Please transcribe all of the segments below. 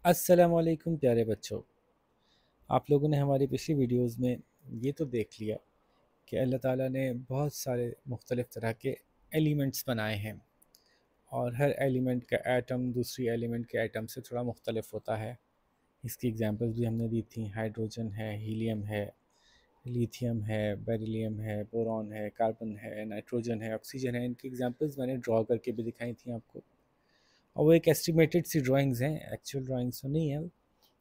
अस्सलामुअलैकुम प्यारे बच्चों। आप लोगों ने हमारी पिछली वीडियोस में ये तो देख लिया कि अल्लाह ताला ने बहुत सारे मुख्तलिफ़ तरह के एलिमेंट्स बनाए हैं और हर एलिमेंट का एटम दूसरी एलिमेंट के एटम से थोड़ा मुख्तलिफ होता है। इसकी एग्जांपल्स भी हमने दी थी। हाइड्रोजन है, हीलियम है, लिथियम है, बेरिलियम है, बोरॉन है, कार्बन है, नाइट्रोजन है, ऑक्सीजन है। इनकी एग्जांपल्स मैंने ड्रॉ करके भी दिखाई थी आपको, और वो एक एस्टिमेटेड सी ड्राइंग्स हैं, एक्चुअल ड्राइंग्स तो नहीं है,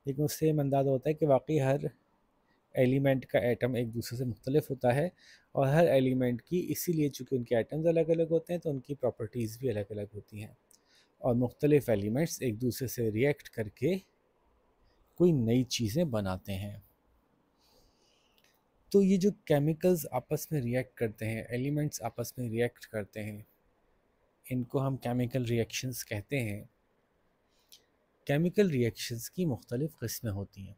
लेकिन उससे ये अंदाज़ा होता है कि वाकई हर एलिमेंट का एटम एक दूसरे से मुख्तलिफ होता है। और हर एलिमेंट की इसीलिए चूँकि उनके एटम्स अलग अलग होते हैं तो उनकी प्रॉपर्टीज़ भी अलग अलग होती हैं, और मुख्तलिफ एलिमेंट्स एक दूसरे से रिएक्ट करके कोई नई चीज़ें बनाते हैं। तो ये जो केमिकल्स आपस में रिएक्ट करते हैं, एलिमेंट्स आपस में रिएक्ट करते हैं, इनको हम केमिकल रिएक्शंस कहते हैं। केमिकल रिएक्शंस की मुख्तलिफ़ किस्में होती हैं।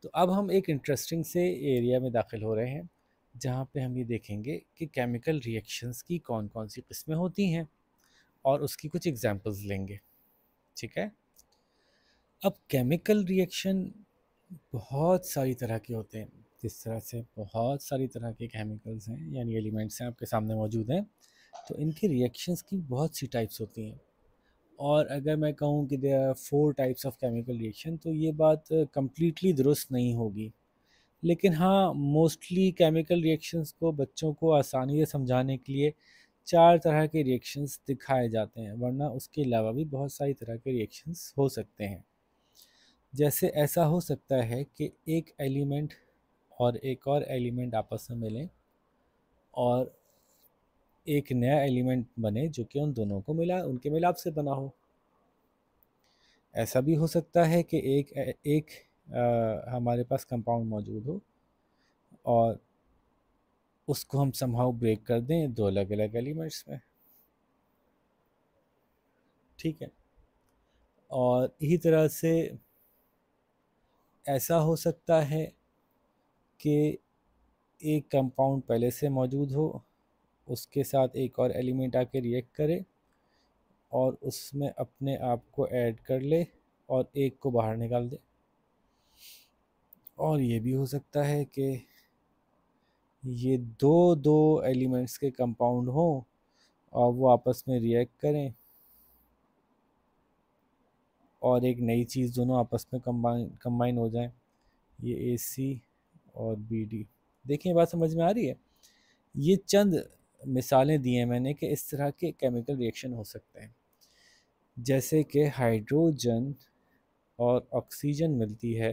तो अब हम एक इंटरेस्टिंग से एरिया में दाखिल हो रहे हैं जहाँ पे हम ये देखेंगे कि केमिकल रिएक्शंस की कौन कौन सी किस्में होती हैं और उसकी कुछ एग्जांपल्स लेंगे। ठीक है। अब केमिकल रिएक्शन बहुत सारी तरह के होते हैं। जिस तरह से बहुत सारी तरह के केमिकल्स हैं यानी एलिमेंट्स हैं आपके सामने मौजूद हैं, तो इनके रिएक्शंस की बहुत सी टाइप्स होती हैं। और अगर मैं कहूँ कि there are 4 types of chemical reaction, तो ये बात कम्प्लीटली दुरुस्त नहीं होगी। लेकिन हाँ, मोस्टली केमिकल रिएक्शंस को बच्चों को आसानी से समझाने के लिए 4 तरह के रिएक्शंस दिखाए जाते हैं, वरना उसके अलावा भी बहुत सारी तरह के रिएक्शंस हो सकते हैं। जैसे ऐसा हो सकता है कि एक एलिमेंट और एक और एलिमेंट आपस में मिलें और एक नया एलिमेंट बने जो कि उन दोनों को उनके मिलाप से बना हो। ऐसा भी हो सकता है कि एक हमारे पास कंपाउंड मौजूद हो और उसको हम समहाउ ब्रेक कर दें दो अलग अलग एलिमेंट्स में। ठीक है। और इसी तरह से ऐसा हो सकता है कि एक कंपाउंड पहले से मौजूद हो, उसके साथ एक और एलिमेंट आके रिएक्ट करे और उसमें अपने आप को ऐड कर ले और एक को बाहर निकाल दे। और ये भी हो सकता है कि ये दो दो एलिमेंट्स के कंपाउंड हों और वो आपस में रिएक्ट करें और एक नई चीज़ दोनों आपस में कंबाइन हो जाएं। ये AC और BD। देखिए बात समझ में आ रही है। ये चंद मिसालें दी हैं मैंने कि इस तरह के केमिकल रिएक्शन हो सकते हैं। जैसे कि हाइड्रोजन और ऑक्सीजन मिलती है,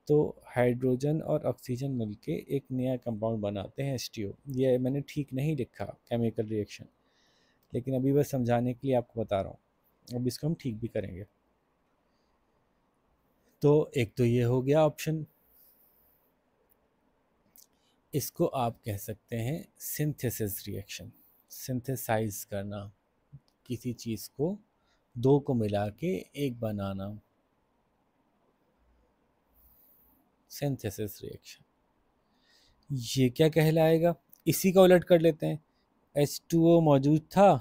तो हाइड्रोजन और ऑक्सीजन मिलके एक नया कंपाउंड बनाते हैं H2O। ये मैंने ठीक नहीं लिखा केमिकल रिएक्शन, लेकिन अभी बस समझाने के लिए आपको बता रहा हूँ। अब इसको हम ठीक भी करेंगे। तो एक तो ये हो गया ऑप्शन। इसको आप कह सकते हैं सिंथेसिस रिएक्शन। सिंथेसाइज करना, किसी चीज़ को दो को मिला के एक बनाना, सिंथेसिस रिएक्शन। ये क्या कहलाएगा? इसी का उलट कर लेते हैं। H2O मौजूद था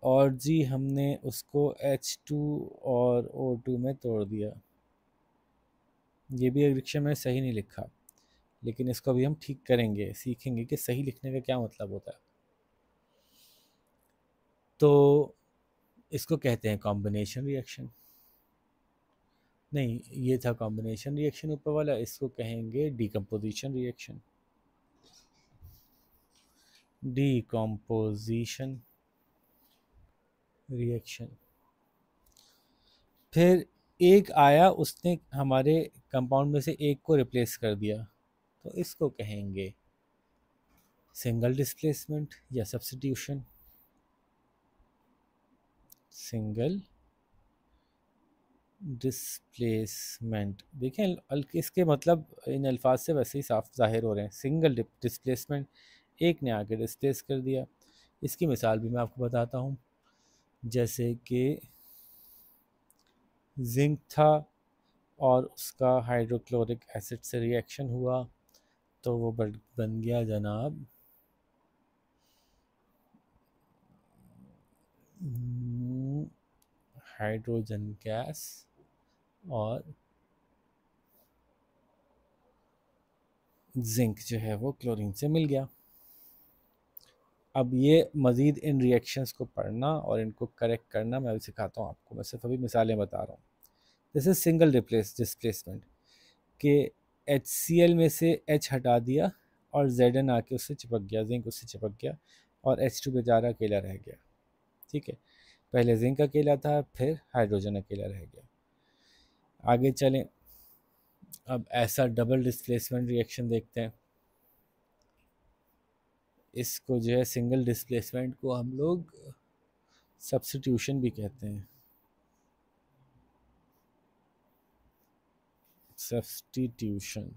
और जी हमने उसको H2 और O2 में तोड़ दिया। ये भी रिएक्शन में सही नहीं लिखा, लेकिन इसको अभी हम ठीक करेंगे, सीखेंगे कि सही लिखने का क्या मतलब होता है। तो इसको कहते हैं कॉम्बिनेशन रिएक्शन। नहीं, ये था कॉम्बिनेशन रिएक्शन ऊपर वाला, इसको कहेंगे डिकम्पोजिशन रिएक्शन। Decomposition reaction. फिर एक आया, उसने हमारे कंपाउंड में से एक को रिप्लेस कर दिया, तो इसको कहेंगे सिंगल डिस्प्लेसमेंट या सब्स्टिट्यूशन। Single displacement. देखें इसके मतलब इन अल्फाज से वैसे ही साफ जाहिर हो रहे हैं। सिंगल डिस्प्लेसमेंट, एक ने आके डिस्प्लेस कर दिया। इसकी मिसाल भी मैं आपको बताता हूँ। जैसे कि जिंक था और उसका हाइड्रोक्लोरिक एसिड से रिएक्शन हुआ, तो वो बन गया जनाब हाइड्रोजन गैस और जिंक जो है वो क्लोरीन से मिल गया। अब ये मज़ीद इन रिएक्शंस को पढ़ना और इनको करेक्ट करना मैं अभी सिखाता हूँ आपको। मैं सिर्फ अभी मिसालें बता रहा हूँ। जैसे सिंगल डिस्प्लेसमेंट के HCl में से H हटा दिया और Zn आके उससे चिपक गया, जिंक उससे चिपक गया और H2 बेचारा अकेला रह गया। ठीक है, पहले जिंक अकेला था, फिर हाइड्रोजन अकेला रह गया। आगे चलें, अब ऐसा डबल डिस्प्लेसमेंट रिएक्शन देखते हैं। इसको जो है सिंगल डिस्प्लेसमेंट को हम लोग सब्स्टिट्यूशन भी कहते हैं। सब्स्टिट्यूशन।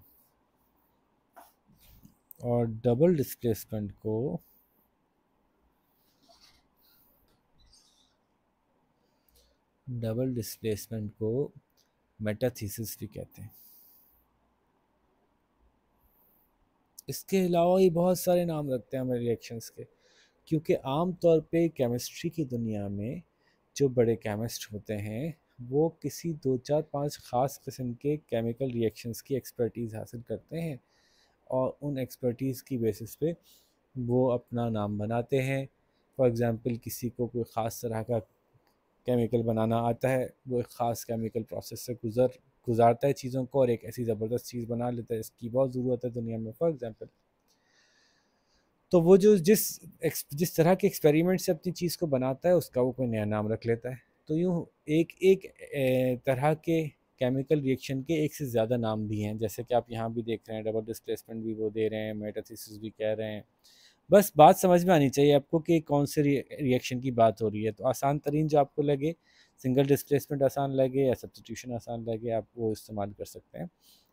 और डबल डिस्प्लेसमेंट को मेटाथीसिस भी कहते हैं। इसके अलावा ही बहुत सारे नाम रखते हैं हमें रिएक्शंस के, क्योंकि आम तौर पे केमिस्ट्री की दुनिया में जो बड़े केमिस्ट होते हैं वो किसी 2 4 5 ख़ास किस्म के केमिकल रिएक्शंस की एक्सपर्टीज़ हासिल करते हैं और उन एक्सपर्टीज़ की बेसिस पे वो अपना नाम बनाते हैं। फॉर एग्ज़ाम्पल, किसी को कोई ख़ास तरह का केमिकल बनाना आता है, वो एक ख़ास केमिकल प्रोसेस से गुजारता है चीज़ों को और एक ऐसी ज़बरदस्त चीज़ बना लेता है इसकी बहुत ज़रूरत है दुनिया में। फॉर एग्ज़ाम्पल, तो वो जो जिस तरह के एक्सपेरिमेंट से अपनी चीज़ को बनाता है उसका वो कोई नया नाम रख लेता है। तो यूँ एक एक तरह के केमिकल रिएक्शन के एक से ज़्यादा नाम भी हैं, जैसे कि आप यहाँ भी देख रहे हैं, डबल डिस्प्लेसमेंट भी वो दे रहे हैं, मेटाथीसिस भी कह रहे हैं। बस बात समझ में आनी चाहिए आपको कि कौन से रिएक्शन की बात हो रही है। तो आसान तरीन जो आपको लगे, सिंगल डिस्प्लेसमेंट आसान लगे या सब्स्टिट्यूशन आसान लगे, आप वो इस्तेमाल कर सकते हैं।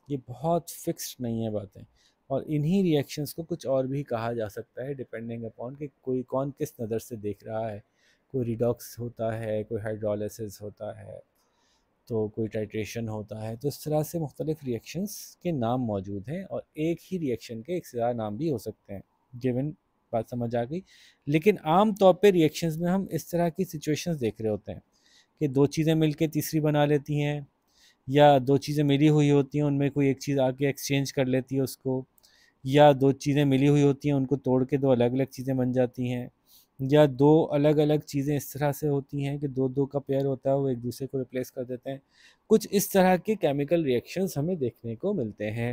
ये बहुत फिक्स्ड नहीं है बातें, और इन्हीं रिएक्शंस को कुछ और भी कहा जा सकता है डिपेंडिंग अपॉन कि कोई कौन किस नज़र से देख रहा है। कोई रिडॉक्स होता है, कोई हाइड्रोलिसिस होता है, तो कोई टाइट्रेशन होता है। तो इस तरह से मुख्तलिफ रिएक्शंस के नाम मौजूद हैं और एक ही रिएक्शन के एक से ज़्यादा नाम भी हो सकते हैं। गिवन बात समझ आ गई। लेकिन आम तौर पे रिएक्शंस में हम इस तरह की सिचुएशंस देख रहे होते हैं कि दो चीज़ें मिलकर तीसरी बना लेती हैं, या दो चीज़ें मिली हुई होती हैं उनमें कोई एक चीज़ आके एक्सचेंज कर लेती है उसको, या दो चीज़ें मिली हुई होती हैं उनको तोड़ के दो अलग अलग चीज़ें बन जाती हैं, या दो अलग अलग चीज़ें इस तरह से होती हैं कि दो दो का पेयर होता है वो एक दूसरे को रिप्लेस कर देते हैं। कुछ इस तरह के केमिकल रिएक्शंस हमें देखने को मिलते हैं।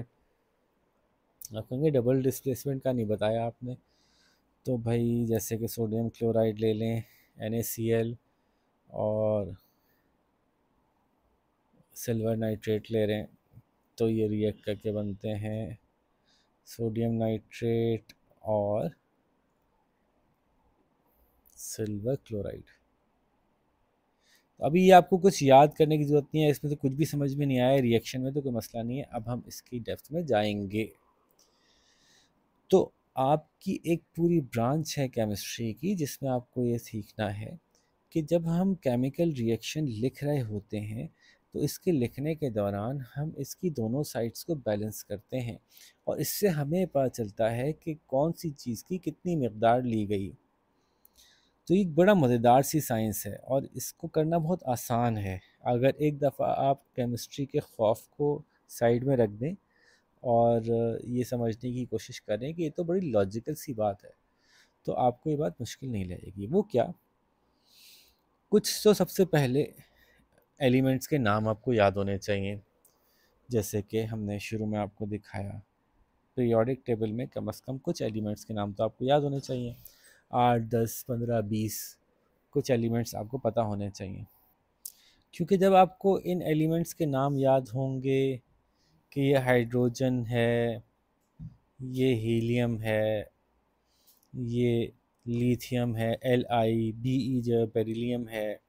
आप कहेंगे डबल डिस्प्लेसमेंट का नहीं बताया आपने। तो भाई जैसे कि सोडियम क्लोराइड ले लें, NaCl, और सिल्वर नाइट्रेट ले रहे हैं, तो ये रिएक्ट करके बनते हैं सोडियम नाइट्रेट और सिल्वर क्लोराइड। तो अभी ये आपको कुछ याद करने की ज़रूरत नहीं है, इसमें से कुछ भी समझ में नहीं आया रिएक्शन में तो कोई मसला नहीं है। अब हम इसकी डेप्थ में जाएंगे। तो आपकी एक पूरी ब्रांच है केमिस्ट्री की जिसमें आपको ये सीखना है कि जब हम केमिकल रिएक्शन लिख रहे होते हैं तो इसके लिखने के दौरान हम इसकी दोनों साइड्स को बैलेंस करते हैं और इससे हमें पता चलता है कि कौन सी चीज़ की कितनी मकदार ली गई। तो ये बड़ा मज़ेदार सी साइंस है और इसको करना बहुत आसान है। अगर एक दफ़ा आप केमिस्ट्री के खौफ को साइड में रख दें और ये समझने की कोशिश करें कि ये तो बड़ी लॉजिकल सी बात है, तो आपको ये बात मुश्किल नहीं लगेगी। वो क्या, कुछ तो सबसे पहले एलिमेंट्स के नाम आपको याद होने चाहिए। जैसे कि हमने शुरू में आपको दिखाया, पीरियोडिक टेबल में कम से कम कुछ एलिमेंट्स के नाम तो आपको याद होने चाहिए। 8 10 15 20 कुछ एलिमेंट्स आपको पता होने चाहिए, क्योंकि जब आपको इन एलिमेंट्स के नाम याद होंगे कि ये हाइड्रोजन है, ये हीलियम है, ये लिथियम है Li, Be जो बेरिलियम है,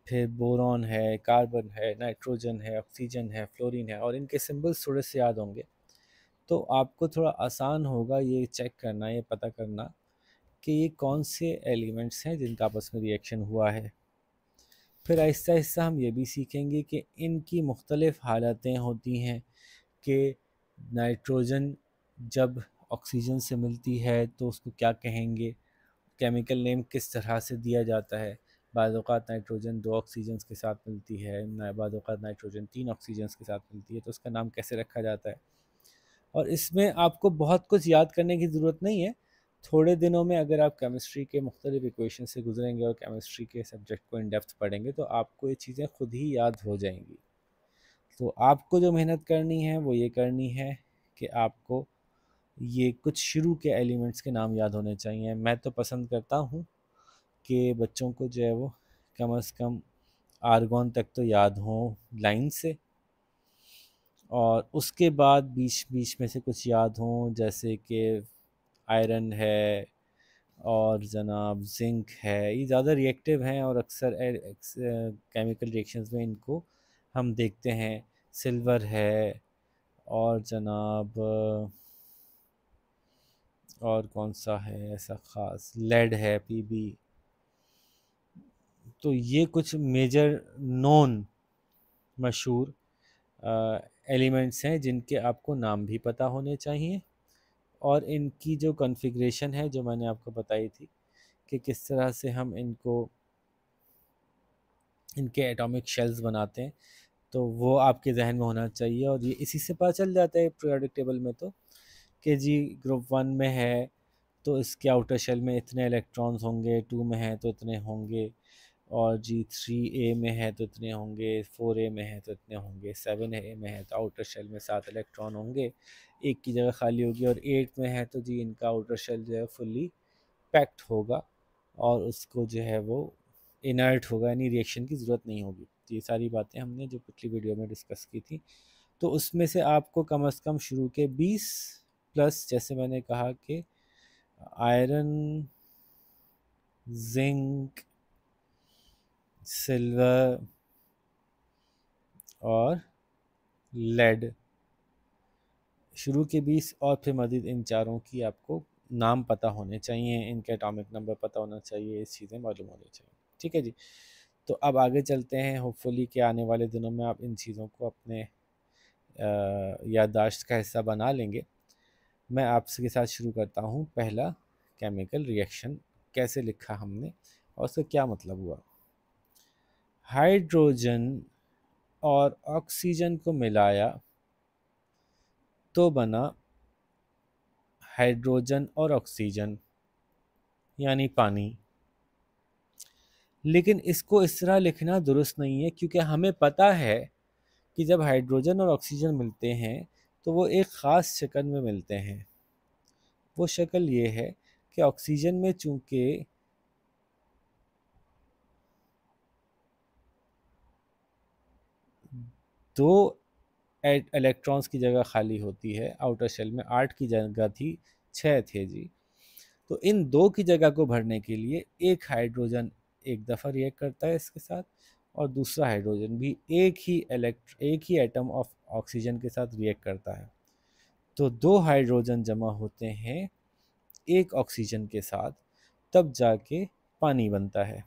फिर बोरॉन है, कार्बन है, नाइट्रोजन है, ऑक्सीजन है, फ्लोरीन है, और इनके सिंबल्स थोड़े से याद होंगे, तो आपको थोड़ा आसान होगा ये चेक करना, ये पता करना कि ये कौन से एलिमेंट्स हैं जिनका आपस में रिएक्शन हुआ है। फिर आहिस्ता आहिस्ता हम ये भी सीखेंगे कि इनकी मुख्तलिफ़ हालतें होती हैं कि नाइट्रोजन जब ऑक्सीजन से मिलती है तो उसको क्या कहेंगे, केमिकल नेम किस तरह से दिया जाता है। बाद औक़ात नाइट्रोजन 2 ऑक्सीजन्स के साथ मिलती है, बाद औक़ात नाइट्रोजन 3 ऑक्सीजन्स के साथ मिलती है, तो उसका नाम कैसे रखा जाता है। और इसमें आपको बहुत कुछ याद करने की ज़रूरत नहीं है। थोड़े दिनों में अगर आप केमिस्ट्री के मुख्तलिफ इक्वेशन से गुजरेंगे और केमिस्ट्री के सब्जेक्ट को इन डेप्थ पढ़ेंगे तो आपको ये चीज़ें खुद ही याद हो जाएंगी। तो आपको जो मेहनत करनी है वो ये करनी है कि आपको ये कुछ शुरू के एलिमेंट्स के नाम याद होने चाहिए। मैं तो पसंद करता हूँ कि बच्चों को जो है वो कम अज़ कम आर्गॉन तक तो याद हो लाइन से, और उसके बाद बीच बीच में से कुछ याद हों, जैसे कि आयरन है और जनाब जिंक है। ये ज़्यादा रिएक्टिव हैं और अक्सर केमिकल रिएक्शंस में इनको हम देखते हैं। सिल्वर है और जनाब और कौन सा है ऐसा ख़ास, लेड है, पीबी। तो ये कुछ मेजर नॉन मशहूर एलिमेंट्स हैं जिनके आपको नाम भी पता होने चाहिए, और इनकी जो कॉन्फ़िगरेशन है जो मैंने आपको बताई थी कि किस तरह से हम इनके एटॉमिक शेल्स बनाते हैं, तो वो आपके जहन में होना चाहिए। और ये इसी से पता चल जाता है पीरियोडिक टेबल में तो कि जी ग्रुप 1 में है तो इसके आउटर शेल में इतने इलेक्ट्रॉन्स होंगे, 2 में है तो इतने होंगे, और जी 3A में है तो इतने होंगे, 4A में है तो इतने होंगे, 7A में है तो आउटर शेल में 7 इलेक्ट्रॉन होंगे, एक की जगह खाली होगी, और 8 में है तो जी इनका आउटर शेल जो है फुल्ली पैक्ड होगा और उसको जो है वो इनर्ट होगा, यानी रिएक्शन की ज़रूरत नहीं होगी। ये सारी बातें हमने जो पिछली वीडियो में डिस्कस की थी। तो उसमें से आपको कम से कम शुरू के 20 प्लस, जैसे मैंने कहा कि आयरन, जिंक, सिल्वर और लेड, शुरू के 20 और फिर मज़ीद इन चारों की आपको नाम पता होने चाहिए, इनके एटॉमिक नंबर पता होना चाहिए, ये चीज़ें मालूम होनी चाहिए। ठीक है जी। तो अब आगे चलते हैं। होपफुली कि आने वाले दिनों में आप इन चीज़ों को अपने याददाश्त का हिस्सा बना लेंगे। मैं आपके साथ शुरू करता हूँ। पहला केमिकल रिएक्शन कैसे लिखा हमने और उसका क्या मतलब हुआ। हाइड्रोजन और ऑक्सीजन को मिलाया तो बना हाइड्रोजन और ऑक्सीजन यानी पानी। लेकिन इसको इस तरह लिखना दुरुस्त नहीं है, क्योंकि हमें पता है कि जब हाइड्रोजन और ऑक्सीजन मिलते हैं तो वो एक ख़ास शक्ल में मिलते हैं। वो शक्ल ये है कि ऑक्सीजन में चूँकि दो इलेक्ट्रॉन्स की जगह खाली होती है, आउटर शेल में 8 की जगह थी, 6 थे जी। तो इन 2 की जगह को भरने के लिए एक हाइड्रोजन एक दफ़ा रिएक्ट करता है इसके साथ, और दूसरा हाइड्रोजन भी एक ही एटम ऑफ ऑक्सीजन के साथ रिएक्ट करता है। तो 2 हाइड्रोजन जमा होते हैं एक ऑक्सीजन के साथ, तब जाके पानी बनता है।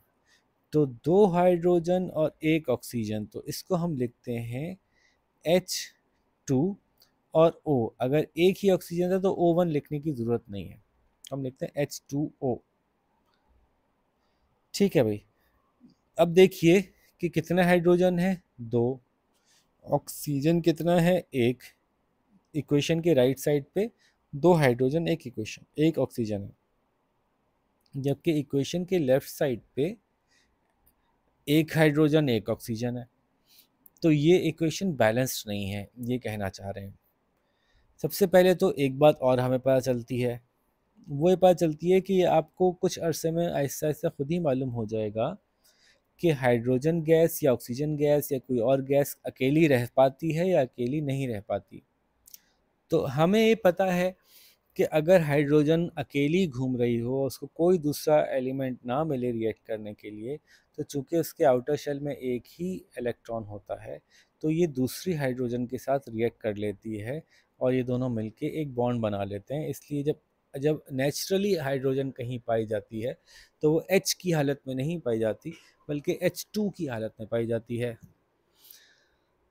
तो 2 हाइड्रोजन और एक ऑक्सीजन, तो इसको हम लिखते हैं H2 और O। अगर एक ही ऑक्सीजन है तो O1 लिखने की ज़रूरत नहीं है, हम लिखते हैं H2O। ठीक है भाई। अब देखिए कि कितने हाइड्रोजन है, 2। ऑक्सीजन कितना है, 1। इक्वेशन के राइट साइड पे 2 हाइड्रोजन एक ऑक्सीजन है, जबकि इक्वेशन के लेफ्ट साइड पे 1 हाइड्रोजन 1 ऑक्सीजन है। तो ये इक्वेशन बैलेंस्ड नहीं है, ये कहना चाह रहे हैं। सबसे पहले तो एक बात और हमें पता चलती है, वो ये पता चलती है कि आपको कुछ अरसे में आहिस्ता आहिस्ता खुद ही मालूम हो जाएगा कि हाइड्रोजन गैस या ऑक्सीजन गैस या कोई और गैस अकेली रह पाती है या अकेली नहीं रह पाती। तो हमें ये पता है कि अगर हाइड्रोजन अकेली घूम रही हो, उसको कोई दूसरा एलिमेंट ना मिले रिएक्ट करने के लिए, तो चूंकि उसके आउटर शेल में एक ही इलेक्ट्रॉन होता है, तो ये दूसरी हाइड्रोजन के साथ रिएक्ट कर लेती है और ये दोनों मिलके एक बॉन्ड बना लेते हैं। इसलिए जब जब नेचुरली हाइड्रोजन कहीं पाई जाती है तो वो H की हालत में नहीं पाई जाती, बल्कि H2 की हालत में पाई जाती है।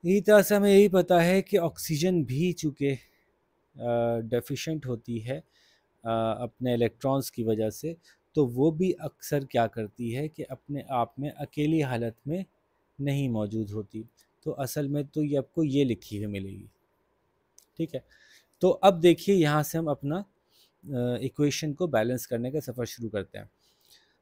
यही तरह से हमें यही पता है कि ऑक्सीजन भी चूँकि डेफिशिएंट होती है अपने इलेक्ट्रॉन्स की वजह से, तो वो भी अक्सर क्या करती है कि अपने आप में अकेली हालत में नहीं मौजूद होती। तो असल में तो ये आपको ये लिखी हुई मिलेगी, ठीक है। तो अब देखिए यहाँ से हम अपना इक्वेशन को बैलेंस करने का सफ़र शुरू करते हैं।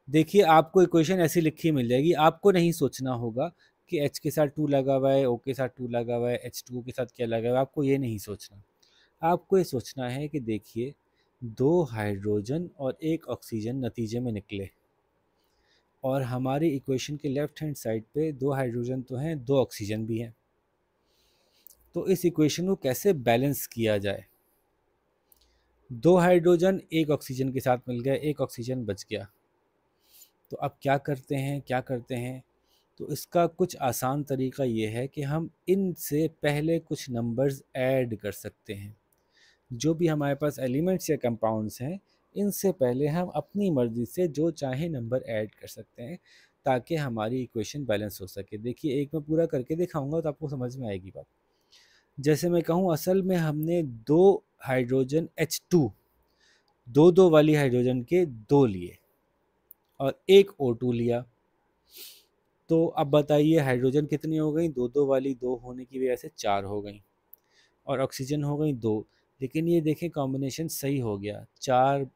देखिए आपको इक्वेशन ऐसी लिखी मिल जाएगी, आपको नहीं सोचना होगा कि एच के साथ 2 लगा हुआ है, ओ के साथ 2 लगा हुआ है, H2O के साथ क्या लगा हुआ है, आपको ये नहीं सोचना। आपको ये सोचना है कि देखिए 2 हाइड्रोजन और 1 ऑक्सीजन नतीजे में निकले, और हमारी इक्वेशन के लेफ्ट हैंड साइड पे 2 हाइड्रोजन तो हैं, 2 ऑक्सीजन भी हैं। तो इस इक्वेशन को कैसे बैलेंस किया जाए? 2 हाइड्रोजन 1 ऑक्सीजन के साथ मिल गए, 1 ऑक्सीजन बच गया। तो अब क्या करते हैं, तो इसका कुछ आसान तरीका ये है कि हम इनसे पहले कुछ नंबर्स ऐड कर सकते हैं। जो भी हमारे पास एलिमेंट्स या कंपाउंड्स हैं, इनसे पहले हम अपनी मर्ज़ी से जो चाहे नंबर ऐड कर सकते हैं, ताकि हमारी इक्वेशन बैलेंस हो सके। देखिए एक मैं पूरा करके दिखाऊंगा तो आपको समझ में आएगी बात। जैसे मैं कहूँ, असल में हमने 2 हाइड्रोजन H2, दो दो वाली हाइड्रोजन के 2 लिए और 1 O2 लिया। तो अब बताइए हाइड्रोजन कितनी हो गई? 2 वाली 2 होने की वजह से 4 हो गई, और ऑक्सीजन हो गई 2। लेकिन ये देखें कॉम्बिनेशन सही हो गया, 4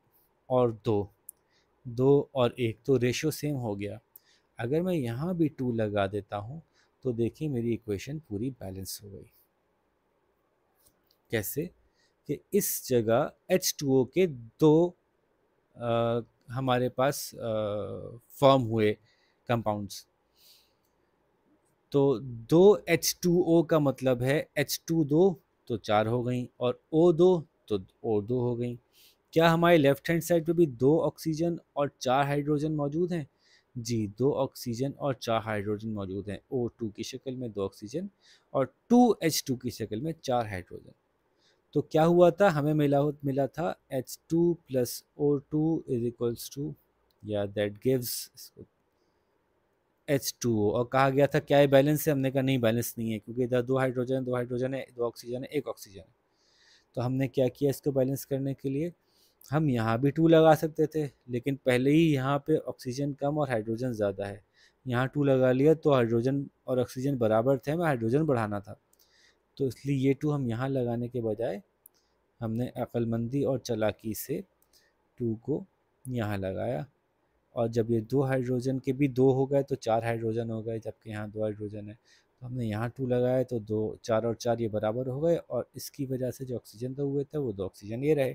और 2, 2 और 1, तो रेशो सेम हो गया। अगर मैं यहाँ भी 2 लगा देता हूँ तो देखिए मेरी इक्वेशन पूरी बैलेंस हो गई। कैसे? कि इस जगह H2O के 2 हमारे पास फॉर्म हुए कंपाउंड्स। तो 2 H2O का मतलब है H2 2 तो 4 हो गई, और O 2 तो O 2 हो गई। क्या हमारे लेफ्ट हैंड साइड पे भी 2 ऑक्सीजन और 4 हाइड्रोजन मौजूद हैं? जी, 2 ऑक्सीजन और 4 हाइड्रोजन मौजूद हैं। O2 की शक्ल में 2 ऑक्सीजन और 2H2 की शक्ल में 4 हाइड्रोजन। तो क्या हुआ था, हमें मिला था H2 plus O2 is equals to, या दैट गिव्स H2O। और कहा गया था क्या ये बैलेंस है? हमने कहा नहीं, बैलेंस नहीं है, क्योंकि इधर 2 हाइड्रोजन 2 हाइड्रोजन है, 2 ऑक्सीजन है, 1 ऑक्सीजन है। तो हमने क्या किया इसको बैलेंस करने के लिए? हम यहाँ भी 2 लगा सकते थे, लेकिन पहले ही यहाँ पे ऑक्सीजन कम और हाइड्रोजन ज़्यादा है। यहाँ 2 लगा लिया तो हाइड्रोजन और ऑक्सीजन बराबर थे, हमें हाइड्रोजन बढ़ाना था। तो इसलिए ये 2 हम यहाँ लगाने के बजाय हमने अक्लमंदी और चालाकी से 2 को यहाँ लगाया। और जब ये 2 हाइड्रोजन के भी 2 हो गए तो 4 हाइड्रोजन हो गए, जबकि यहाँ 2 हाइड्रोजन है। तो हमने यहाँ 2 लगाया तो 2, 4 और 4 ये बराबर हो गए, और इसकी वजह से जो ऑक्सीजन 2 हुए थे वो 2 ऑक्सीजन ये रहे।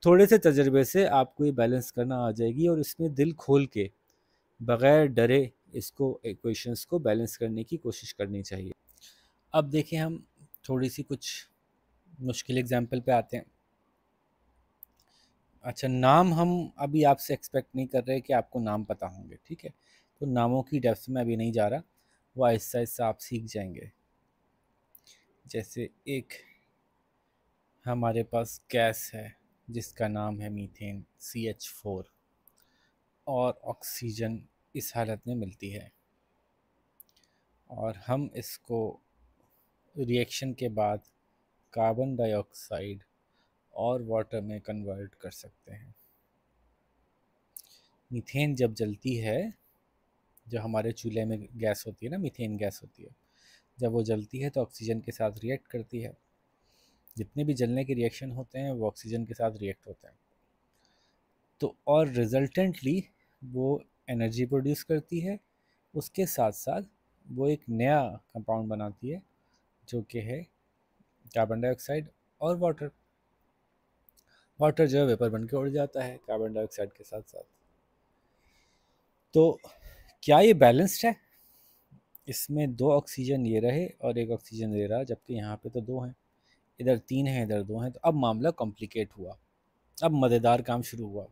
थोड़े से तजर्बे से आपको ये बैलेंस करना आ जाएगी, और इसमें दिल खोल के बग़ैर डरे इसको इक्वेशंस को बैलेंस करने की कोशिश करनी चाहिए। अब देखें हम थोड़ी सी कुछ मुश्किल एग्जाम्पल पे आते हैं। अच्छा, नाम हम अभी आपसे एक्सपेक्ट नहीं कर रहे कि आपको नाम पता होंगे, ठीक है। तो नामों की डेप्थ में अभी नहीं जा रहा, वो आहिस्ता आहिस्ता आप सीख जाएंगे। जैसे एक हमारे पास गैस है जिसका नाम है मीथेन CH4, और ऑक्सीजन इस हालत में मिलती है, और हम इसको रिएक्शन के बाद कार्बन डाइऑक्साइड और वाटर में कन्वर्ट कर सकते हैं। मीथेन जब जलती है, जो हमारे चूल्हे में गैस होती है ना, मीथेन गैस होती है, जब वो जलती है तो ऑक्सीजन के साथ रिएक्ट करती है। जितने भी जलने के रिएक्शन होते हैं वो ऑक्सीजन के साथ रिएक्ट होते हैं। तो और रिजल्टेंटली वो एनर्जी प्रोड्यूस करती है। उसके साथ साथ वो एक नया कंपाउंड बनाती है जो कि है कार्बन डाइऑक्साइड और वाटर। वाटर जो है वेपर बन के उड़ जाता है कार्बन डाइऑक्साइड के साथ साथ। तो क्या ये बैलेंस्ड है? इसमें 2 ऑक्सीजन ये रहे और 1 ऑक्सीजन ये रहा, जबकि यहाँ पे तो 2 हैं, इधर 3 हैं, इधर 2 हैं। तो अब मामला कॉम्प्लिकेट हुआ, अब मज़ेदार काम शुरू हुआ।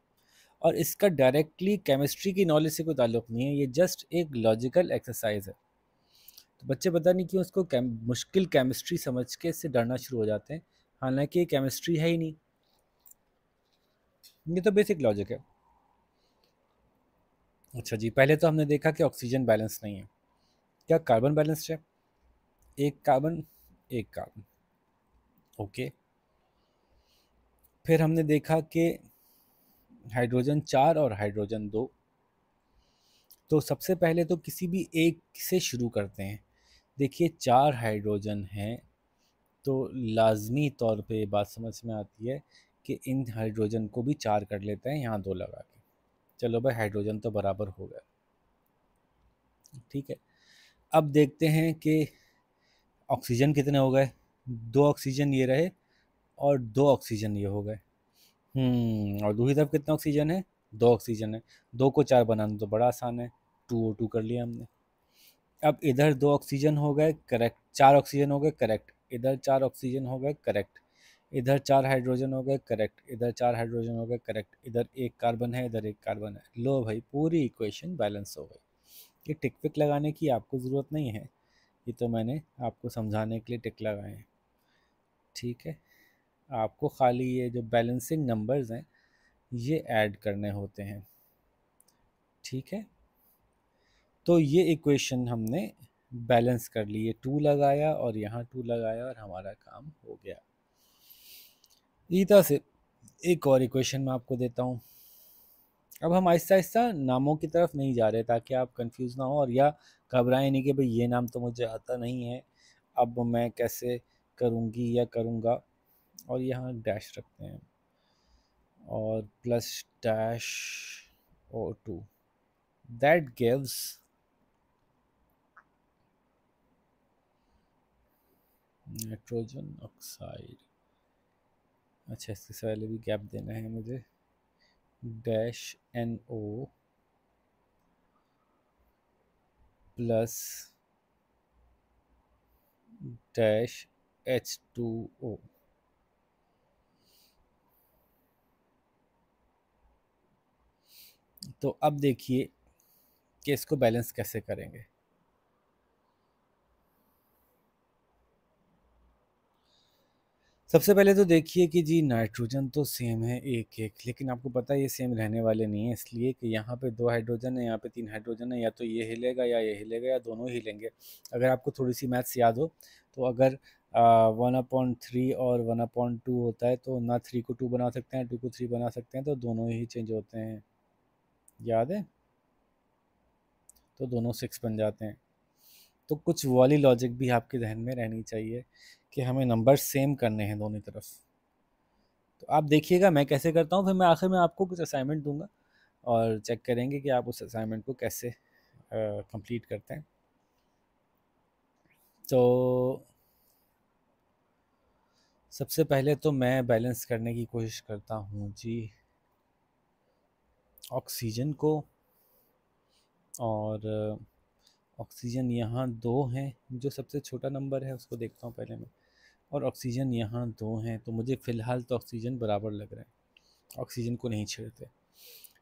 और इसका डायरेक्टली केमिस्ट्री की नॉलेज से कोई ताल्लुक़ नहीं है, ये जस्ट एक लॉजिकल एक्सरसाइज है। तो बच्चे पता नहीं क्यों इसको मुश्किल केमिस्ट्री समझ के इससे डरना शुरू हो जाते हैं, हालांकि ये केमिस्ट्री है ही नहीं, ये तो बेसिक लॉजिक है। अच्छा जी, पहले तो हमने देखा कि ऑक्सीजन बैलेंस नहीं है। क्या कार्बन बैलेंस्ड है? एक कार्बन, एक कार्बन, ओके। फिर हमने देखा कि हाइड्रोजन 4 और हाइड्रोजन 2। तो सबसे पहले तो किसी भी एक से शुरू करते हैं। देखिए 4 हाइड्रोजन हैं, तो लाजमी तौर पे ये बात समझ में आती है कि इन हाइड्रोजन को भी 4 कर लेते हैं यहाँ 2 लगा के। चलो भाई हाइड्रोजन तो बराबर हो गया, ठीक है। अब देखते हैं कि ऑक्सीजन कितने हो गए। 2 ऑक्सीजन ये रहे और 2 ऑक्सीजन ये हो गए। और दूसरी तरफ कितना ऑक्सीजन है? 2 ऑक्सीजन है। 2 को 4 बनाना तो बड़ा आसान है, 2O2 कर लिया हमने। अब इधर 2 ऑक्सीजन हो गए, करेक्ट। 4 ऑक्सीजन हो गए, करेक्ट। इधर 4 ऑक्सीजन हो गए, करेक्ट। इधर 4 हाइड्रोजन हो गए, करेक्ट। इधर 4 हाइड्रोजन हो गए, करेक्ट। इधर 1 कार्बन है, इधर 1 कार्बन है। लो भाई पूरी इक्वेशन बैलेंस हो गई। ये टिक पिक लगाने की आपको ज़रूरत नहीं है, ये तो मैंने आपको समझाने के लिए टिक लगाए हैं, ठीक है। आपको खाली ये जो बैलेंसिंग नंबर्स हैं ये ऐड करने होते हैं, ठीक है। तो ये इक्वेशन हमने बैलेंस कर ली, ये 2 लगाया और यहाँ 2 लगाया और हमारा काम हो गया। इसी तरह से एक और इक्वेशन मैं आपको देता हूँ। अब हम आहिस्ता आहिस्ता नामों की तरफ नहीं जा रहे ताकि आप कंफ्यूज ना हो और या घबराएं नहीं कि भाई ये नाम तो मुझे आता नहीं है, अब मैं कैसे करूँगी या करूँगा। और यहाँ डैश रखते हैं और plus dash O2, that gives nitrogen oxide. अच्छा इसके पहले भी गैप देना है मुझे, dash NO plus dash H2O। तो अब देखिए कि इसको बैलेंस कैसे करेंगे। सबसे पहले तो देखिए कि जी नाइट्रोजन तो सेम है एक एक, लेकिन आपको पता है ये सेम रहने वाले नहीं है, इसलिए कि यहाँ पे 2 हाइड्रोजन है, यहाँ पे 3 हाइड्रोजन है, या तो ये हिलेगा या ये हिलेगा या दोनों हिलेंगे। अगर आपको थोड़ी सी मैथ्स याद हो तो अगर 1/3 और 1/2 होता है तो ना 3 को 2 बना सकते हैं, 2 को 3 बना सकते हैं, तो दोनों ही चेंज होते हैं, याद है? तो दोनों 6 बन जाते हैं। तो कुछ वाली लॉजिक भी आपके जहन में रहनी चाहिए कि हमें नंबर सेम करने हैं दोनों तरफ। तो आप देखिएगा मैं कैसे करता हूँ, फिर मैं आखिर में आपको कुछ असाइनमेंट दूंगा और चेक करेंगे कि आप उस असाइनमेंट को कैसे कंप्लीट करते हैं। तो सबसे पहले तो मैं बैलेंस करने की कोशिश करता हूँ जी ऑक्सीजन को, और ऑक्सीजन यहाँ 2 हैं, जो सबसे छोटा नंबर है उसको देखता हूँ पहले मैं, और ऑक्सीजन यहाँ 2 हैं, तो मुझे फ़िलहाल तो ऑक्सीजन बराबर लग रहा है, ऑक्सीजन को नहीं छेड़ते।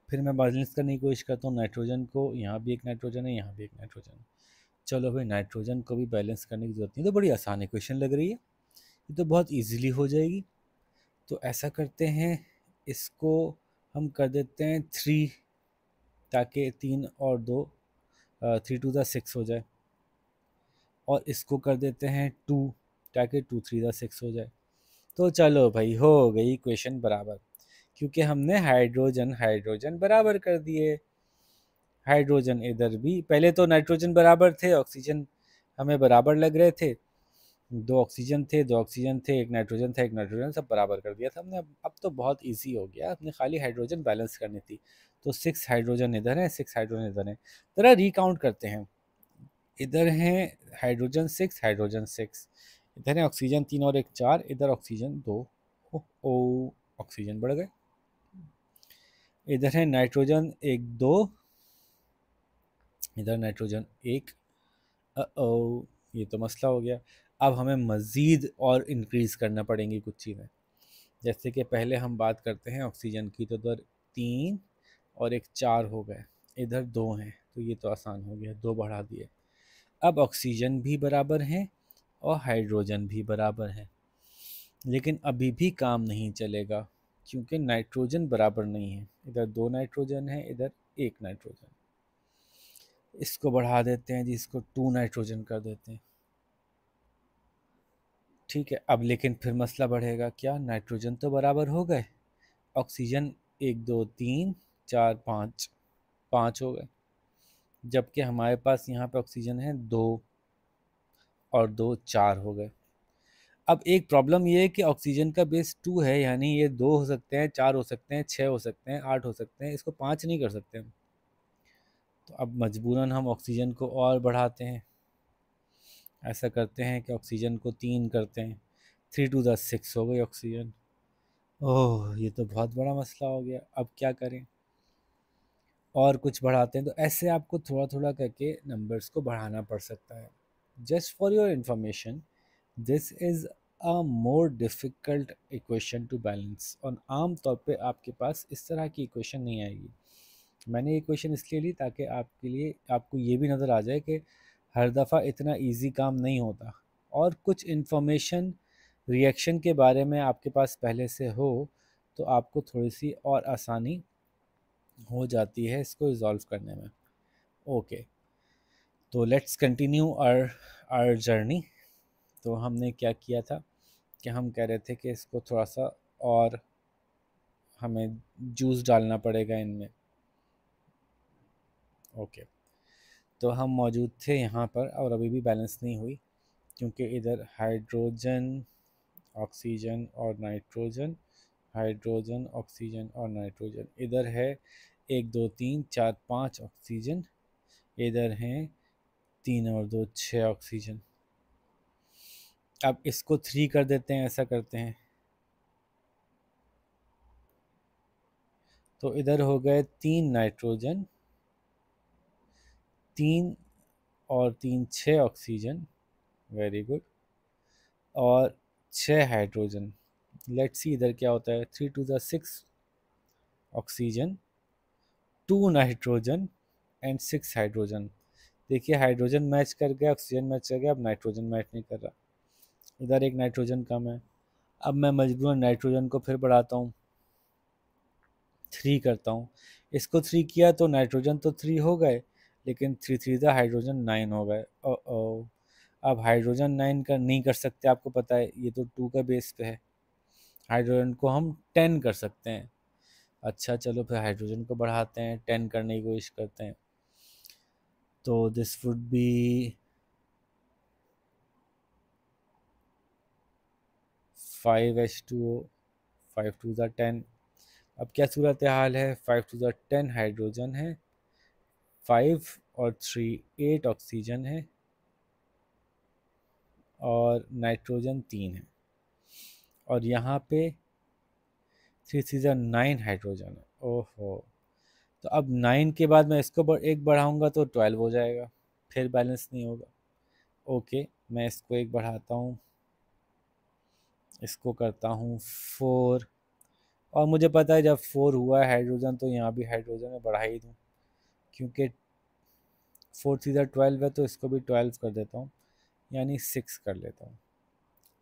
फिर मैं बैलेंस करने की कोशिश करता हूँ नाइट्रोजन को, यहाँ भी एक नाइट्रोजन है, यहाँ भी एक नाइट्रोजन है। चलो भाई नाइट्रोजन को भी बैलेंस करने की ज़रूरत नहीं, तो बड़ी आसान इक्वेशन लग रही है, ये तो बहुत इजीली हो जाएगी। तो ऐसा करते हैं, इसको हम कर देते हैं 3, ताकि 3 और 2 3 2 6 हो जाए, और इसको कर देते हैं 2, ताकि 2 3 6 हो जाए। तो चलो भाई हो गई इक्वेशन बराबर, क्योंकि हमने हाइड्रोजन हाइड्रोजन बराबर कर दिए। हाइड्रोजन इधर भी, पहले तो नाइट्रोजन बराबर थे, ऑक्सीजन हमें बराबर लग रहे थे, 2 ऑक्सीजन थे, 2 ऑक्सीजन थे, एक नाइट्रोजन था, एक नाइट्रोजन, सब बराबर कर दिया था हमने। अब तो बहुत इजी हो गया, अपने खाली हाइड्रोजन बैलेंस करनी थी। तो 6 हाइड्रोजन इधर है, 6 हाइड्रोजन इधर है। जरा रिकाउंट करते हैं, इधर है हाइड्रोजन 6, हाइड्रोजन 6, इधर है ऑक्सीजन 3 और 1 4, इधर ऑक्सीजन 2, ओ ऑक्सीजन बढ़ गए। इधर है नाइट्रोजन 1 2, इधर नाइट्रोजन 1, ओ ये तो मसला हो गया। अब हमें मज़ीद और इंक्रीज़ करना पड़ेंगी कुछ चीज़ें, जैसे कि पहले हम बात करते हैं ऑक्सीजन की, तो इधर 3 और 1 4 हो गए, इधर 2 हैं, तो ये तो आसान हो गया, 2 बढ़ा दिए। अब ऑक्सीजन भी बराबर हैं और हाइड्रोजन भी बराबर हैं, लेकिन अभी भी काम नहीं चलेगा क्योंकि नाइट्रोजन बराबर नहीं है, इधर 2 नाइट्रोजन है, इधर 1 नाइट्रोजन। इसको बढ़ा देते हैं जी, इसको 2 नाइट्रोजन कर देते हैं, ठीक है। अब लेकिन फिर मसला बढ़ेगा, क्या नाइट्रोजन तो बराबर हो गए, ऑक्सीजन 1 2 3 4 5, 5 हो गए, जबकि हमारे पास यहाँ पे ऑक्सीजन है 2 और 2 4 हो गए। अब एक प्रॉब्लम ये है कि ऑक्सीजन का बेस 2 है, यानी ये 2 हो सकते हैं, 4 हो सकते हैं, 6 हो सकते हैं, 8 हो सकते हैं, इसको 5 नहीं कर सकते हम। तो अब मजबूरन हम ऑक्सीजन को और बढ़ाते हैं। ऐसा करते हैं कि ऑक्सीजन को 3 करते हैं, 3 to the 6 हो गई ऑक्सीजन। ओह, ये तो बहुत बड़ा मसला हो गया, अब क्या करें? और कुछ बढ़ाते हैं। तो ऐसे आपको थोड़ा थोड़ा करके नंबर्स को बढ़ाना पड़ सकता है। Just for your information, this is a more difficult equation two balance, और आम तौर पे आपके पास इस तरह की इक्वेशन नहीं आएगी। मैंने ये इक्वेशन इसलिए ली ताकि आपके लिए आपको ये भी नज़र आ जाए कि हर दफ़ा इतना इजी काम नहीं होता, और कुछ इन्फॉर्मेशन रिएक्शन के बारे में आपके पास पहले से हो तो आपको थोड़ी सी और आसानी हो जाती है इसको रिजॉल्व करने में। ओके, तो लेट्स कंटिन्यू आवर जर्नी। तो हमने क्या किया था कि हम कह रहे थे कि इसको थोड़ा सा और हमें जूस डालना पड़ेगा इनमें। ओके, तो हम मौजूद थे यहाँ पर और अभी भी बैलेंस नहीं हुई, क्योंकि इधर हाइड्रोजन, ऑक्सीजन और नाइट्रोजन, हाइड्रोजन, ऑक्सीजन और नाइट्रोजन, इधर है 1 2 3 4 5 ऑक्सीजन, इधर हैं 3 और 2 6 ऑक्सीजन। अब इसको 3 कर देते हैं, ऐसा करते हैं। तो इधर हो गए 3 नाइट्रोजन, 3 और 3 6 ऑक्सीजन, वेरी गुड, और 6 हाइड्रोजन। लेट्स सी इधर क्या होता है, 3 to the 6 oxygen, 2 nitrogen and 6 hydrogen. देखिए हाइड्रोजन मैच कर गया, ऑक्सीजन मैच कर गया, अब नाइट्रोजन मैच नहीं कर रहा, इधर एक नाइट्रोजन कम है। अब मैं मजबूरन नाइट्रोजन को फिर बढ़ाता हूँ, 3 करता हूँ। इसको 3 किया तो नाइट्रोजन तो 3 हो गए, लेकिन 3 3 द हाइड्रोजन 9 हो गए। ओ, अब हाइड्रोजन 9 का नहीं कर सकते, आपको पता है ये तो 2 का बेस पे है। हाइड्रोजन को हम 10 कर सकते हैं। अच्छा चलो फिर हाइड्रोजन को बढ़ाते हैं, 10 करने की कोशिश करते हैं। तो this would be 5H2O, 5 to the 10। अब क्या सूरत हाल है, 5 to the 10 हाइड्रोजन है, 5 और 3 8 ऑक्सीजन है, और नाइट्रोजन 3 है, और यहाँ पे 3 3 the 9 हाइड्रोजन है। ओहो, तो अब 9 के बाद मैं इसको एक बढ़ाऊँगा तो 12 हो जाएगा, फिर बैलेंस नहीं होगा। ओके, मैं इसको एक बढ़ाता हूँ, इसको करता हूँ 4, और मुझे पता है जब 4 हुआ है हाइड्रोजन तो यहाँ भी हाइड्रोजन में बढ़ा ही दूँ, क्योंकि 4 सीधा 12 है, तो इसको भी 12 कर देता हूँ, यानी 6 कर लेता हूँ।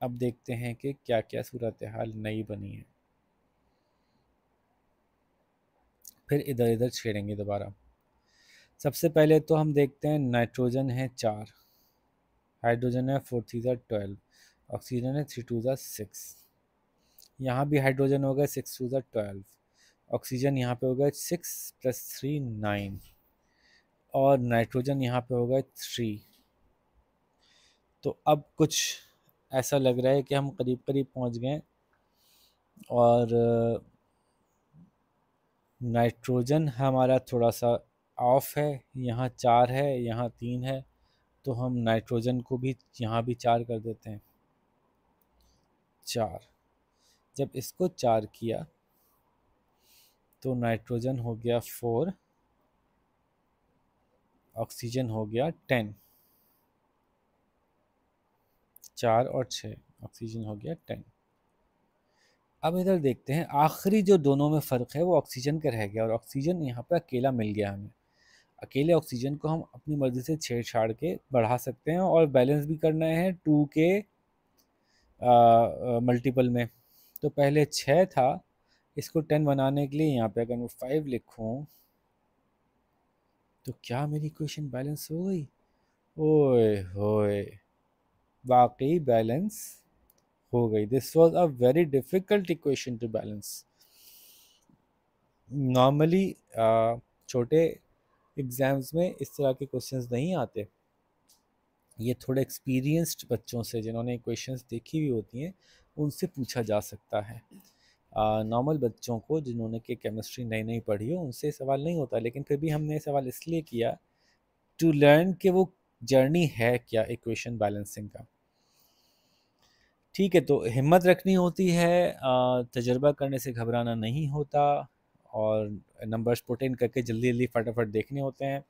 अब देखते हैं कि क्या क्या सूरत हाल नई बनी है, फिर इधर इधर छेड़ेंगे दोबारा। सबसे पहले तो हम देखते हैं, नाइट्रोजन है 4, हाइड्रोजन है 4 सीधा 12, ऑक्सीजन है 3 to the 6। यहाँ भी हाइड्रोजन हो गया 6 to the 12, ऑक्सीजन यहाँ पे हो गया 6 + 3 9, और नाइट्रोजन यहाँ पे हो गया 3। तो अब कुछ ऐसा लग रहा है कि हम करीब करीब पहुँच गए, और नाइट्रोजन हमारा थोड़ा सा ऑफ है, यहाँ 4 है, यहाँ 3 है, तो हम नाइट्रोजन को भी यहाँ भी 4 कर देते हैं। 4, जब इसको 4 किया तो नाइट्रोजन हो गया 4, ऑक्सीजन हो गया 10, 4 और 6, ऑक्सीजन हो गया 10। अब इधर देखते हैं, आखिरी जो दोनों में फ़र्क है वो ऑक्सीजन का रह गया, और ऑक्सीजन यहाँ पे अकेला मिल गया हमें। अकेले ऑक्सीजन को हम अपनी मर्ज़ी से छेड़-छाड़ के बढ़ा सकते हैं, और बैलेंस भी करना है 2 के मल्टीपल में। तो पहले 6 था, इसको 10 बनाने के लिए यहाँ पे अगर मैं 5 लिखूँ तो क्या मेरी इक्वेशन बैलेंस हो गई? ओए होए, वाकई बैलेंस हो गई। This was a very difficult equation two balance. Normally छोटे एग्ज़ाम्स में इस तरह के क्वेश्चंस नहीं आते। ये थोड़े एक्सपीरियंस्ड बच्चों से, जिन्होंने क्वेश्चंस देखी हुई होती हैं, उनसे पूछा जा सकता है। नॉर्मल बच्चों को जिन्होंने कि केमिस्ट्री नई नई पढ़ी हो, उनसे सवाल नहीं होता, लेकिन फिर भी हमने सवाल इसलिए किया टू लर्न कि वो जर्नी है क्या इक्वेशन बैलेंसिंग का। ठीक है, तो हिम्मत रखनी होती है, तजर्बा करने से घबराना नहीं होता, और नंबर्स पुट इन करके जल्दी जल्दी फटाफट देखने होते हैं,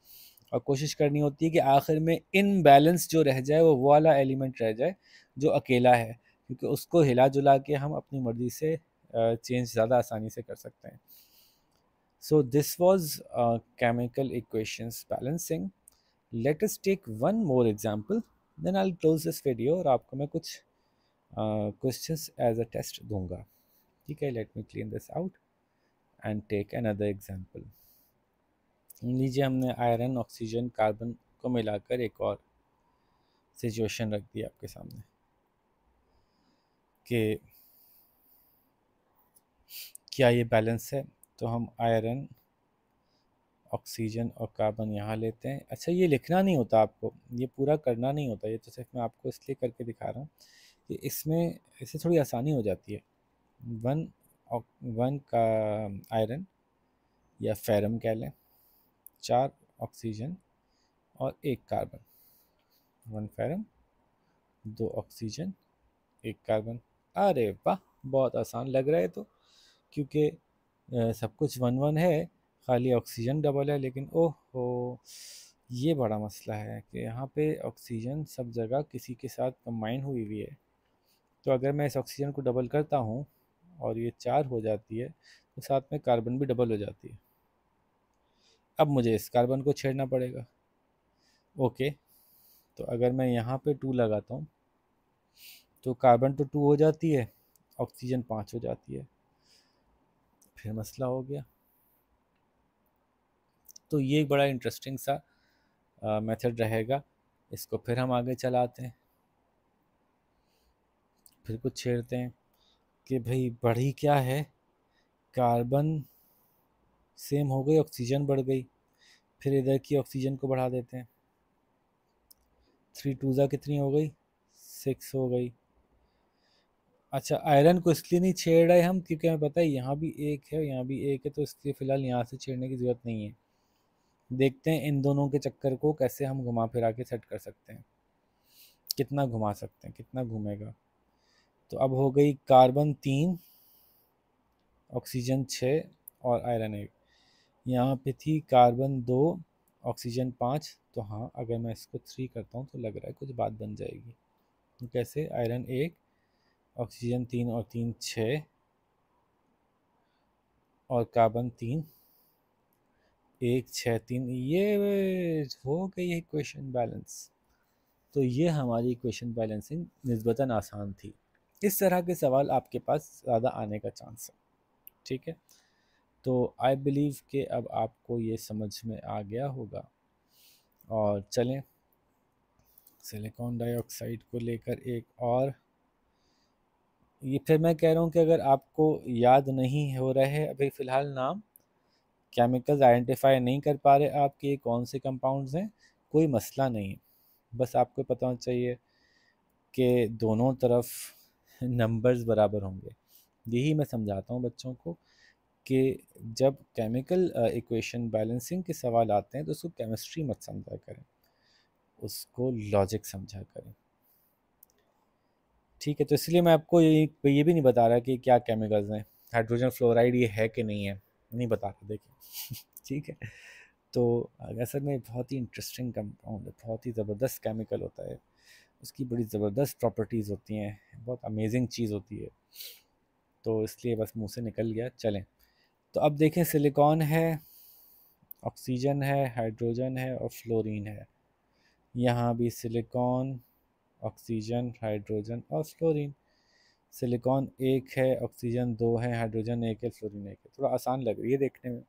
और कोशिश करनी होती है कि आखिर में इन बैलेंस जो रह जाए वो वाला एलिमेंट रह जाए जो अकेला है, क्योंकि उसको हिला जुला के हम अपनी मर्ज़ी से चेंज ज़्यादा आसानी से कर सकते हैं। So this was chemical equations balancing. Let us take one more example, then I will close this video, और आपको मैं कुछ क्वेश्चंस एज अ टेस्ट दूंगा। ठीक है, let me clean this out and take another example. लीजिए, हमने iron, oxygen, carbon को मिलाकर एक और सिचुएशन रख दी आपके सामने कि क्या ये बैलेंस है। तो हम आयरन, ऑक्सीजन और कार्बन यहाँ लेते हैं। अच्छा, ये लिखना नहीं होता आपको, ये पूरा करना नहीं होता, ये तो सिर्फ मैं आपको इसलिए करके दिखा रहा हूँ कि इसमें इससे थोड़ी आसानी हो जाती है। वन वन का आयरन या फेरम कह लें, 4 ऑक्सीजन और 1 कार्बन। 1 ferrum, 2 oxygen, 1 carbon. अरे वाह, बहुत आसान लग रहा है तो, क्योंकि सब कुछ 1 1 है, खाली ऑक्सीजन डबल है। लेकिन ओहो, ये बड़ा मसला है कि यहाँ पे ऑक्सीजन सब जगह किसी के साथ कंबाइन हुई हुई है। तो अगर मैं इस ऑक्सीजन को डबल करता हूँ और ये 4 हो जाती है, तो साथ में कार्बन भी डबल हो जाती है। अब मुझे इस कार्बन को छेड़ना पड़ेगा। ओके, तो अगर मैं यहाँ पे 2 लगाता हूँ, तो कार्बन तो 2 हो जाती है, ऑक्सीजन 5 हो जाती है, फिर मसला हो गया। तो ये एक बड़ा इंटरेस्टिंग सा मेथड रहेगा। इसको फिर हम आगे चलाते हैं, फिर कुछ छेड़ते हैं कि भाई बढ़ी क्या है, कार्बन सेम हो गई, ऑक्सीजन बढ़ गई, फिर इधर की ऑक्सीजन को बढ़ा देते हैं। 3 2 कितनी हो गई, 6 हो गई। अच्छा, आयरन को इसलिए नहीं छेड़ रहे हम क्योंकि हमें पता है यहाँ भी एक है, यहाँ भी एक है, तो इसलिए फ़िलहाल यहाँ से छेड़ने की ज़रूरत नहीं है। देखते हैं इन दोनों के चक्कर को कैसे हम घुमा फिरा के सेट कर सकते हैं, कितना घुमा सकते हैं, कितना घूमेगा। तो अब हो गई कार्बन 3, ऑक्सीजन 6 और आयरन 1। यहाँ पे थी कार्बन 2, ऑक्सीजन 5। तो हाँ, अगर मैं इसको 3 करता हूँ तो लग रहा है कुछ बात बन जाएगी। तो कैसे, आयरन 1, ऑक्सीजन 3 और 3 6 और कार्बन 3, 1 6 3, ये हो गई है इक्वेशन बैलेंस। तो ये हमारी इक्वेशन बैलेंसिंग निस्बतन आसान थी। इस तरह के सवाल आपके पास ज़्यादा आने का चांस है। ठीक है, तो आई बिलीव कि अब आपको ये समझ में आ गया होगा। और चलें, सिलिकॉन डाइऑक्साइड को लेकर एक और, ये फिर मैं कह रहा हूँ कि अगर आपको याद नहीं हो रहा है अभी फ़िलहाल नाम, केमिकल्स आइडेंटिफाई नहीं कर पा रहे आप कि कौन से कंपाउंड्स हैं, कोई मसला नहीं है। बस आपको पता होना चाहिए कि दोनों तरफ नंबर्स बराबर होंगे। यही मैं समझाता हूँ बच्चों को कि जब केमिकल इक्वेशन बैलेंसिंग के सवाल आते हैं तो उसको केमिस्ट्री मत समझा करें, उसको लॉजिक समझा करें। ठीक है, तो इसलिए मैं आपको ये भी नहीं बता रहा कि क्या केमिकल्स हैं, हाइड्रोजन फ्लोराइड ये है कि नहीं है, नहीं बता रहा, देखिए। ठीक है, तो असल में बहुत ही इंटरेस्टिंग कंपाउंड है, बहुत ही ज़बरदस्त केमिकल होता है, उसकी बड़ी ज़बरदस्त प्रॉपर्टीज़ होती हैं, बहुत अमेजिंग चीज़ होती है। तो इसलिए बस मुंह से निकल गया। चलें, तो अब देखें, सिलिकॉन है, ऑक्सीजन है, हाइड्रोजन है और फ्लोरीन है। यहाँ भी सिलिकॉन, ऑक्सीजन, हाइड्रोजन और फ्लोरीन। सिलिकॉन 1 है, ऑक्सीजन 2 है, हाइड्रोजन 1 है, फ्लोरीन 1 है। थोड़ा आसान लग रही है देखने में।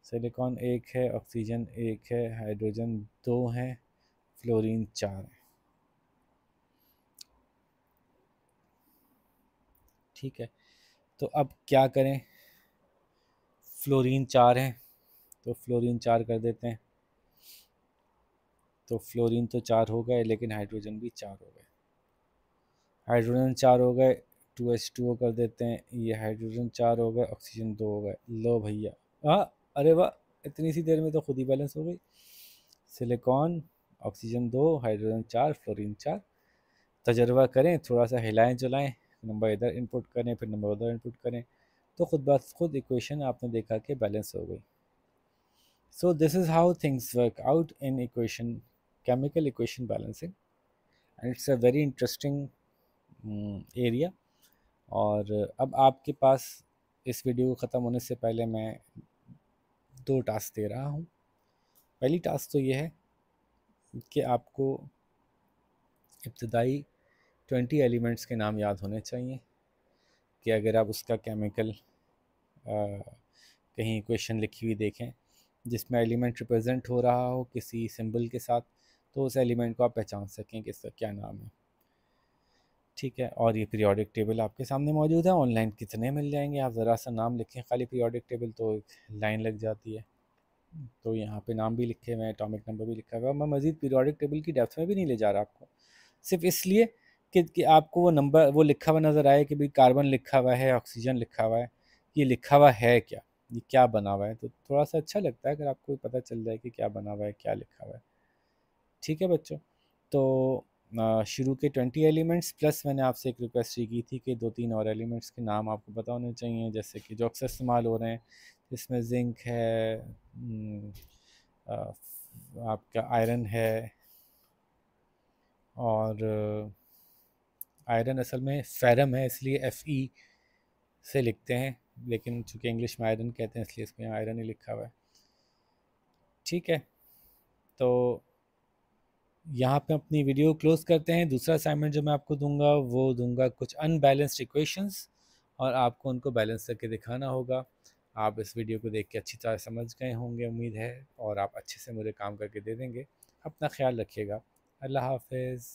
सिलिकॉन 1 है, ऑक्सीजन 1 है, हाइड्रोजन 2 है, फ्लोरीन 4 है। ठीक है, तो अब क्या करें, फ्लोरीन 4 हैं, तो फ्लोरीन 4 कर देते हैं। तो फ्लोरीन तो 4 हो गए, लेकिन हाइड्रोजन भी 4 हो गए। हाइड्रोजन 4 हो गए, 2H2O कर देते हैं, ये हाइड्रोजन 4 हो गए, ऑक्सीजन 2 हो गए। लो भैया, हाँ, अरे वाह, इतनी सी देर में तो खुद ही बैलेंस हो गई। Silicon, oxygen 2, hydrogen 4, fluorine 4। तजर्बा करें, थोड़ा सा हिलाएं चलाएं, नंबर इधर इनपुट करें, फिर नंबर उधर इनपुट करें, तो खुद बात खुद इक्वेशन आपने देखा कि बैलेंस हो गई। So this is how things work out in equation, chemical equation balancing, and it's a very interesting area. और अब आपके पास इस वीडियो को ख़त्म होने से पहले मैं 2 टास्क दे रहा हूँ। पहली टास्क तो ये है कि आपको इब्तदाई 20 एलिमेंट्स के नाम याद होने चाहिए, कि अगर आप उसका केमिकल कहीं इक्वेशन लिखी हुई देखें जिसमें एलिमेंट रिप्रेजेंट हो रहा हो किसी सिंबल के साथ, तो उस एलिमेंट को आप पहचान सकें कि इसका क्या नाम है। ठीक है, और ये पीरियोडिक टेबल आपके सामने मौजूद है, ऑनलाइन कितने मिल जाएंगे, आप ज़रा सा नाम लिखें खाली पीरियोडिक टेबल तो एक लाइन लग जाती है। तो यहाँ पे नाम भी लिखे हुए हैं, एटॉमिक नंबर भी लिखा हुआ है। मैं मज़ीद पीरियोडिक टेबल की डेप्थ में भी नहीं ले जा रहा आपको, सिर्फ इसलिए कि आपको वो नंबर वो लिखा हुआ नज़र आए कि भाई कार्बन लिखा हुआ है, ऑक्सीजन लिखा हुआ है, ये लिखा हुआ है क्या, ये क्या बना हुआ है, तो थोड़ा सा अच्छा लगता है अगर आपको पता चल जाए कि क्या बना हुआ है, क्या लिखा हुआ है। ठीक है बच्चों, तो शुरू के 20 एलिमेंट्स प्लस मैंने आपसे एक रिक्वेस्ट ये की थी कि 2-3 और एलिमेंट्स के नाम आपको पता होने चाहिए, जैसे कि जो अक्सर इस्तेमाल हो रहे हैं, इसमें जिंक है, अ, आपका आयरन है, और आयरन असल में फेरम है, इसलिए Fe से लिखते हैं, लेकिन चूँकि इंग्लिश में आयरन कहते हैं इसलिए इसमें आयरन ही लिखा हुआ है। ठीक है, तो यहाँ पे अपनी वीडियो क्लोज करते हैं। दूसरा असाइनमेंट जो मैं आपको दूंगा वो दूंगा कुछ अनबैलेंस्ड इक्वेशंस, और आपको उनको बैलेंस करके दिखाना होगा। आप इस वीडियो को देख के अच्छी तरह समझ गए होंगे उम्मीद है, और आप अच्छे से मुझे काम करके दे देंगे। अपना ख्याल रखिएगा। अल्लाह हाफिज़।